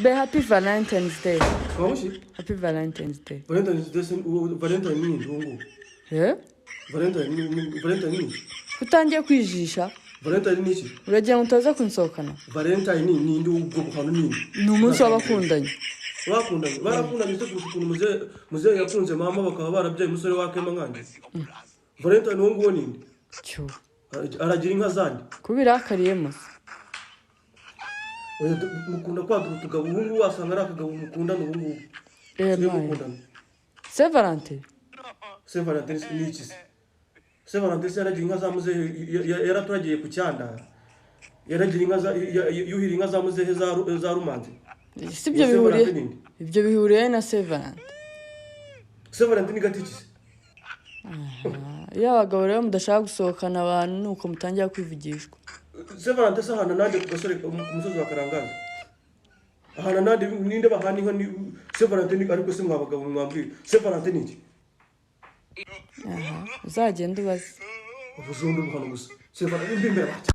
Be happy Valentine's Day. Kamushi? Happy Valentine's Day. Valentine's Day Valentine ni ndungu. Valentine ni. Utangiye kwijisha. Valentine ni iki? Uragiye mutaza kunsohokana. Valentine ni ndi ubwo buhano ni. Ni umunsi w'abakundanye. Bakundanye. Barakundanye cyo kurusha muze yakunze mama bakaba barabyaye umusore wakema nkanje. Valentine wo nguwo ninde? Cyo. Aragira inka zandi. Kubirakariye mukunda kwagira utugabo ubungu wasanga ari akagabo mukunda n'ubungu. Saint Valentin. Saint Valentin ni iki se? Saint Valentin yaragira inka zamuze yaraturagiye ku cyanda. Yaragira inka yuhira inka zamuze za rumanzi. Sibyo bihuriye. Ibyo bihuriye na Saint Valentin. Saint Valentin gatiki se? Abagabo rero mudashaka gusohokana abantu nuko mutangira kwivugishwa. Saint Valentin sahana nande ku gasore ku musozi wa Karangaza. Ahana nande ninde bahani nka ni Saint Valentin ariko se mwabagabo mwambwiye Saint Valentin iki? Uzagenda ubaze. Ubuzundu buhano gusa. Saint Valentin imbere bati.